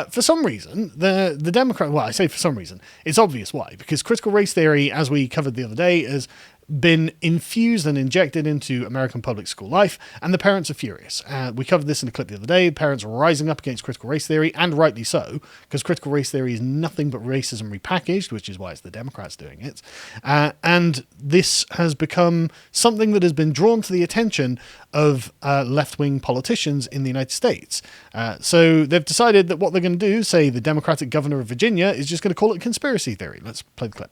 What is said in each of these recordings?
For some reason, the Democrat... Well, I say for some reason. It's obvious why. Because critical race theory, as we covered the other day, has been infused and injected into American public school life, and the parents are furious. We covered this in a clip the other day. Parents are rising up against critical race theory, and rightly so, because critical race theory is nothing but racism repackaged, which is why it's the Democrats doing it. And this has become something that has been drawn to the attention of left-wing politicians in the United States. So they've decided that what they're going to do, say the Democratic governor of Virginia, is just going to call it conspiracy theory. Let's play the clip.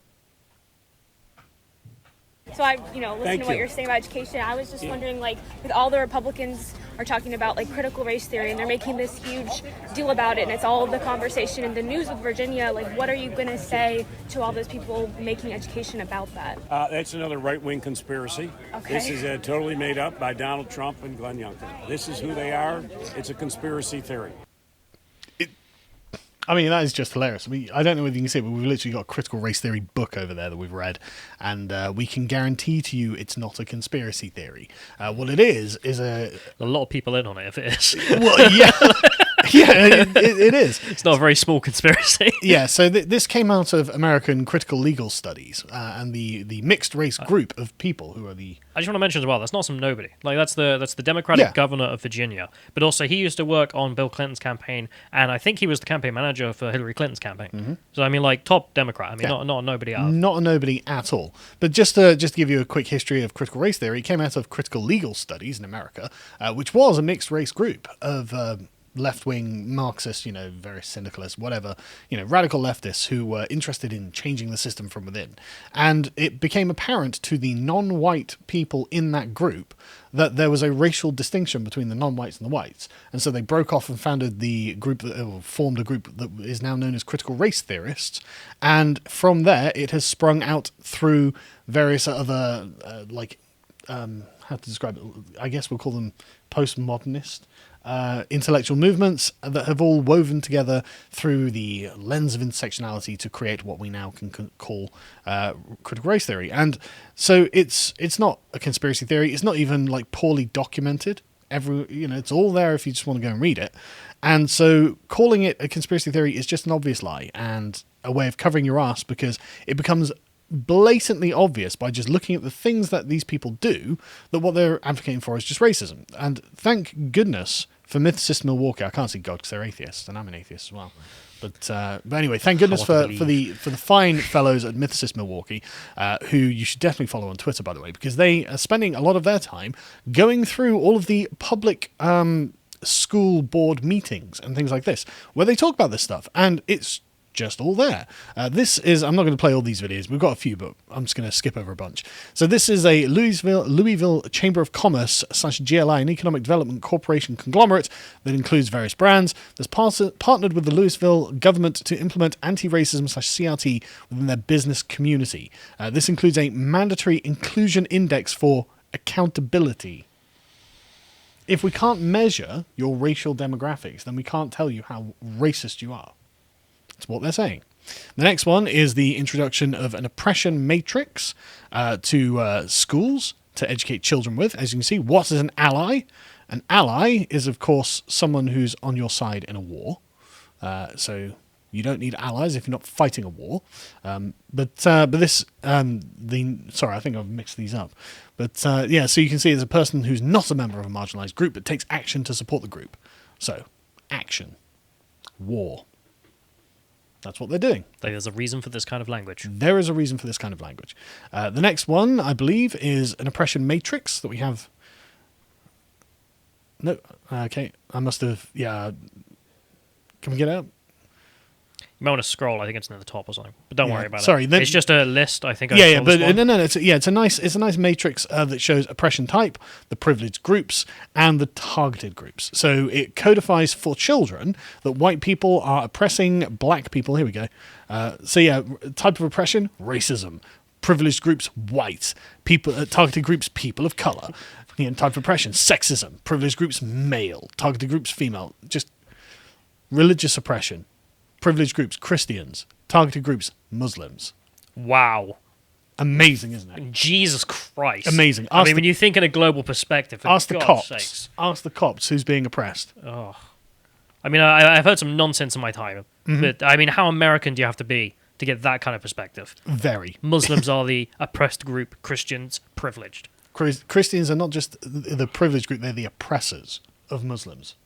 So I, listening to what you're saying about education, I was just wondering, with all the Republicans are talking about critical race theory, and they're making this huge deal about it, and it's all the conversation in the news with Virginia. What are you going to say to all those people making education about that? That's another right-wing conspiracy. Okay. This is totally made up by Donald Trump and Glenn Youngkin. This is who they are. It's a conspiracy theory. That is just hilarious. I don't know whether you can see it, but we've literally got a critical race theory book over there that we've read, and we can guarantee to you it's not a conspiracy theory. What it is a lot of people in on it if it is. Well, yeah. Yeah, it is. It's not a very small conspiracy. Yeah, so this came out of American Critical Legal Studies and the mixed race group of people who are the... I just want to mention as well, that's not some nobody. That's the Democratic governor of Virginia. But also, he used to work on Bill Clinton's campaign, and I think he was the campaign manager for Hillary Clinton's campaign. Mm-hmm. So, top Democrat. Not a nobody out. Not a nobody at all. But just to give you a quick history of critical race theory, it came out of Critical Legal Studies in America, which was a mixed race group of... left-wing Marxists, very syndicalists, whatever, radical leftists who were interested in changing the system from within. And it became apparent to the non-white people in that group that there was a racial distinction between the non-whites and the whites. And so they broke off and founded the group formed a group that is now known as critical race theorists. And from there, it has sprung out through various other, how to describe it? I guess we'll call them postmodernist intellectual movements that have all woven together through the lens of intersectionality to create what we now can call critical race theory. And so it's not a conspiracy theory. It's not even poorly documented. It's all there if you just want to go and read it. And so calling it a conspiracy theory is just an obvious lie and a way of covering your ass, because it becomes blatantly obvious by just looking at the things that these people do that what they're advocating for is just racism. And thank goodness for Mythicist Milwaukee. I can't see God because they're atheists, and I'm an atheist as well. But anyway, thank goodness for the fine fellows at Mythicist Milwaukee, who you should definitely follow on Twitter, by the way, because they are spending a lot of their time going through all of the public school board meetings and things like this, where they talk about this stuff, and it's just all there. This is, I'm not going to play all these videos. We've got a few, but I'm just going to skip over a bunch. So this is a Louisville Chamber of Commerce / GLI, an economic development corporation conglomerate that includes various brands that's partnered with the Louisville government to implement anti-racism / CRT within their business community. This includes a mandatory inclusion index for accountability. If we can't measure your racial demographics, then we can't tell you how racist you are. That's what they're saying. The next one is the introduction of an oppression matrix to schools to educate children with. As you can see, what is an ally? An ally is, of course, someone who's on your side in a war. So you don't need allies if you're not fighting a war. But this, sorry, I think I've mixed these up. But so you can see there's a person who's not a member of a marginalized group but takes action to support the group. So, action. War. That's what they're doing. There's a reason for this kind of language. There is a reason for this kind of language. The next one, I believe, is an oppression matrix that we have. No, okay. I must have, Can we get out? You might want to scroll. I think it's near the top or something. But don't worry about it. It's just a list. I think. No. It's a nice matrix that shows oppression type, the privileged groups, and the targeted groups. So it codifies for children that white people are oppressing black people. Here we go. Type of oppression: racism. Privileged groups: white. People. Targeted groups: people of color. Type of oppression: sexism. Privileged groups: male. Targeted groups: female. Just religious oppression. Privileged groups, Christians. Targeted groups, Muslims. Wow. Amazing, isn't it? Jesus Christ. Amazing. When you think in a global perspective, ask the cops. Ask the cops who's being oppressed. Oh. I mean, I've heard some nonsense in my time, but I mean, how American do you have to be to get that kind of perspective? Very. Muslims are the oppressed group, Christians privileged. Christians are not just the privileged group, they're the oppressors of Muslims.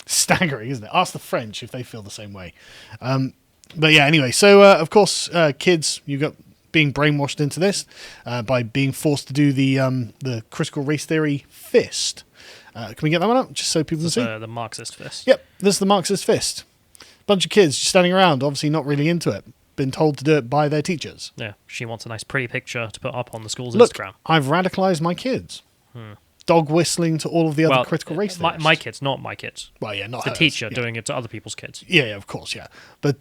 Staggering, isn't it? Ask the French if they feel the same way. But yeah, anyway, so of course, kids, you got being brainwashed into this by being forced to do the critical race theory fist. Can we get that one up just so people can see? The Marxist fist. Yep, this is the Marxist fist. Bunch of kids just standing around, obviously not really into it. Been told to do it by their teachers. Yeah, she wants a nice pretty picture to put up on the school's Look, Instagram. I've radicalized my kids. Dog whistling to all of the other critical race theorists. My kids, not my kids. Well, yeah, not the hers, teacher doing it to other people's kids. Yeah, of course, yeah. But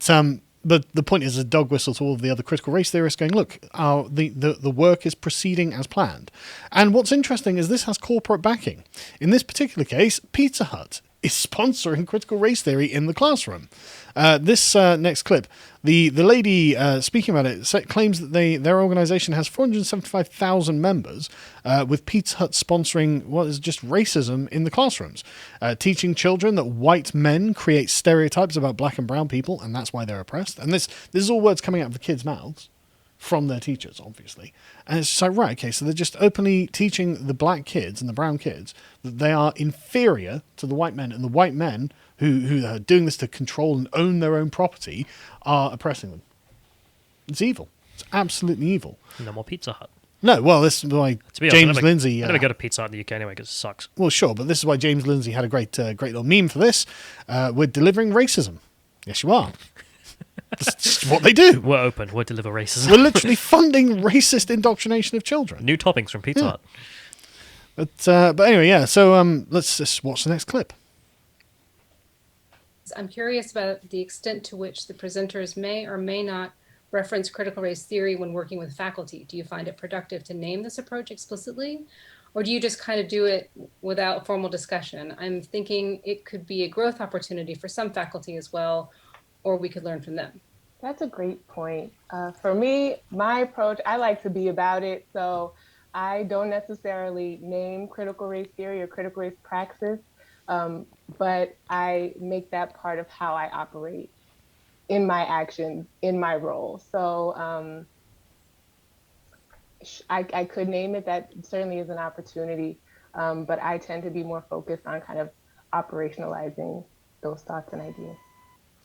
the point is a dog whistle to all of the other critical race theorists going, look, the work is proceeding as planned. And what's interesting is this has corporate backing. In this particular case, Pizza Hut is sponsoring critical race theory in the classroom. This next clip, the lady speaking about it claims that their organization has 475,000 members, with Pizza Hut sponsoring what is just racism in the classrooms, teaching children that white men create stereotypes about black and brown people, and that's why they're oppressed. And this is all words coming out of the kids' mouths from their teachers, obviously. And it's just like, right, okay, so they're just openly teaching the black kids and the brown kids that they are inferior to the white men, and the white men who are doing this to control and own their own property are oppressing them. It's evil. It's absolutely evil. No more Pizza Hut. No, well, this is why James Lindsay... I never go to Pizza Hut in the UK anyway because it sucks. Well, sure, but this is why James Lindsay had a great little meme for this. We're delivering racism. Yes, you are. That's just what they do. We're open. We'll deliver racism. We're literally funding racist indoctrination of children. New toppings from Pizza Hut. But anyway, yeah. So let's just watch the next clip. I'm curious about the extent to which the presenters may or may not reference critical race theory when working with faculty. Do you find it productive to name this approach explicitly, or do you just kind of do it without formal discussion? I'm thinking it could be a growth opportunity for some faculty as well, or we could learn from them. That's a great point. For me, my approach, I like to be about it. So I don't necessarily name critical race theory or critical race praxis, but I make that part of how I operate in my actions, in my role. So I could name it. That certainly is an opportunity, but I tend to be more focused on kind of operationalizing those thoughts and ideas.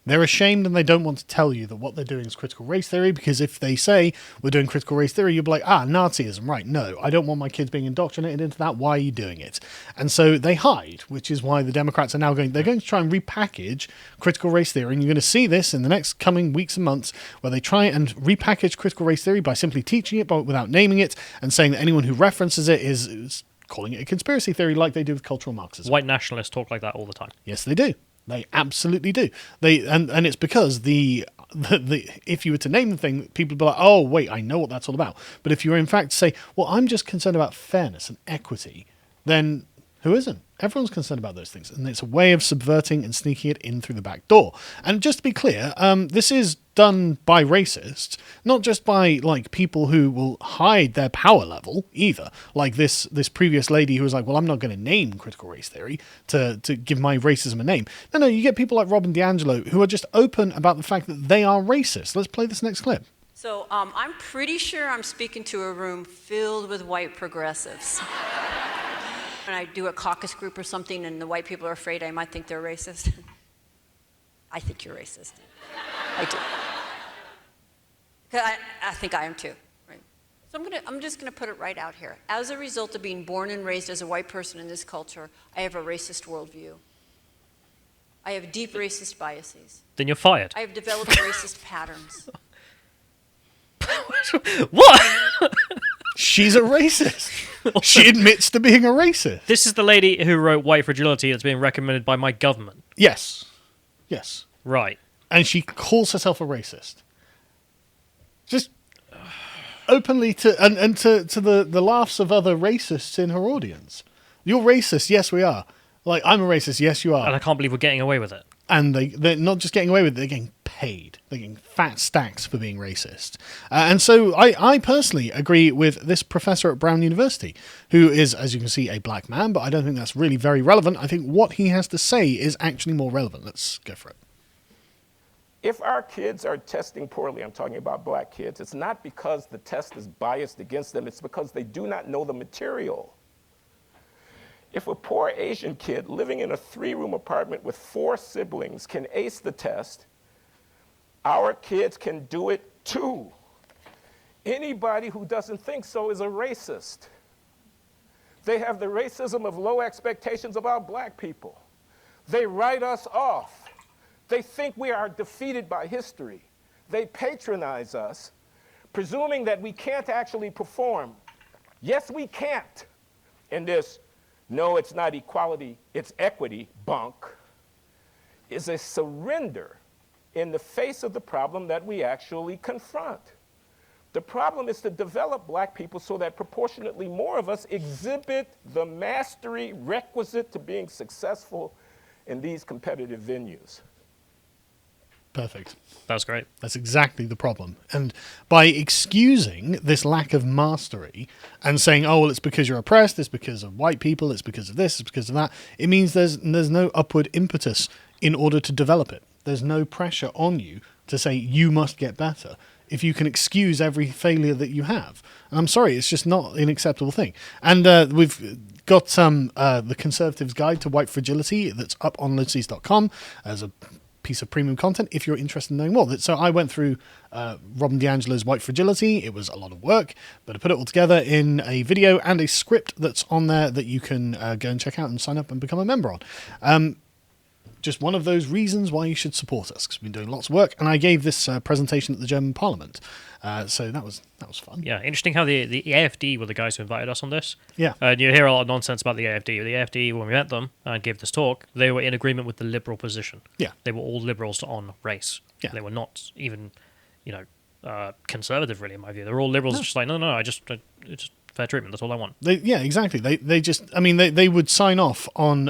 They're ashamed and they don't want to tell you that what they're doing is critical race theory, because if they say we're doing critical race theory, you'll be like, Nazism, right? No, I don't want my kids being indoctrinated into that. Why are you doing it? And so they hide, which is why the Democrats are now they're going to try and repackage critical race theory. And you're going to see this in the next coming weeks and months, where they try and repackage critical race theory by simply teaching it, but without naming it, and saying that anyone who references it is calling it a conspiracy theory, like they do with cultural Marxism. White nationalists talk like that all the time. Yes, they do. They absolutely do. And it's because the if you were to name the thing, people would be like, oh, wait, I know what that's all about. But if you were in fact to say, well, I'm just concerned about fairness and equity, then who isn't? Everyone's concerned about those things. And it's a way of subverting and sneaking it in through the back door. And just to be clear, this is done by racists, not just by like people who will hide their power level either. Like this previous lady who was like, well, I'm not going to name critical race theory to give my racism a name. No, you get people like Robin DiAngelo who are just open about the fact that they are racist. Let's play this next clip. So I'm pretty sure I'm speaking to a room filled with white progressives. When I do a caucus group or something and the white people are afraid I might think they're racist, I think you're racist. I do. I think I am too. Right? So I'm just gonna put it right out here. As a result of being born and raised as a white person in this culture, I have a racist worldview. I have deep racist biases. Then you're fired. I have developed racist patterns. What? She's a racist. She admits to being a racist. This is the lady who wrote White Fragility that's being recommended by my government. Yes. Right. And she calls herself a racist. Just openly to the laughs of other racists in her audience. You're racist, yes we are. Like, I'm a racist, yes you are. And I can't believe we're getting away with it. And they're not just getting away with it, they're getting paid. They're getting fat stacks for being racist. And so I personally agree with this professor at Brown University, who is, as you can see, a black man, but I don't think that's really very relevant. I think what he has to say is actually more relevant. Let's go for it. If our kids are testing poorly, I'm talking about black kids, it's not because the test is biased against them, it's because they do not know the material. If a poor Asian kid living in a 3-room apartment with 4 siblings can ace the test, our kids can do it too. Anybody who doesn't think so is a racist. They have the racism of low expectations about black people. They write us off. They think we are defeated by history. They patronize us, presuming that we can't actually perform. Yes, we can't. And this, no, it's not equality, it's equity, bunk, is a surrender in the face of the problem that we actually confront. The problem is to develop black people so that proportionately more of us exhibit the mastery requisite to being successful in these competitive venues. Perfect. That's great. That's exactly the problem. And by excusing this lack of mastery and saying, oh, well, it's because you're oppressed, it's because of white people, it's because of this, it's because of that, it means there's no upward impetus in order to develop it. There's no pressure on you to say you must get better if you can excuse every failure that you have. And I'm sorry, it's just not an acceptable thing. And we've got the Conservatives' Guide to White Fragility that's up on lotus.com as a piece of premium content if you're interested in knowing more. So I went through Robin DiAngelo's White Fragility. It was a lot of work, but I put it all together in a video and a script that's on there that you can go and check out and sign up and become a member on. Just one of those reasons why you should support us, because we've been doing lots of work, and I gave this presentation at the German Parliament, so that was fun. Yeah, interesting how the AFD were the guys who invited us on this. Yeah. And you hear a lot of nonsense about the AFD. The AFD, when we met them and gave this talk, they were in agreement with the liberal position. Yeah. They were all liberals on race. Yeah. They were not even, conservative, really, in my view. They were all liberals, just like, no, it's fair treatment. That's all I want. Yeah, exactly. They would sign off on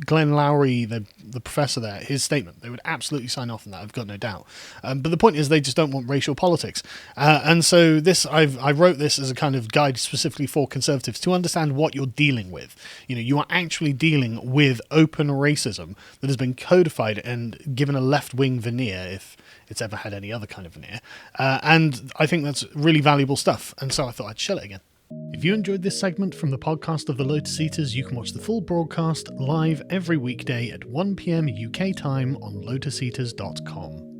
Glenn Lowry, the professor there, his statement. They would absolutely sign off on that. I've got no doubt. But the point is, they just don't want racial politics. And so I wrote this as a kind of guide specifically for conservatives to understand what you're dealing with. You are actually dealing with open racism that has been codified and given a left-wing veneer, if it's ever had any other kind of veneer. And I think that's really valuable stuff. And so I thought I'd share it again. If you enjoyed this segment from the podcast of the Lotus Eaters, you can watch the full broadcast live every weekday at 1 p.m. UK time on lotuseaters.com.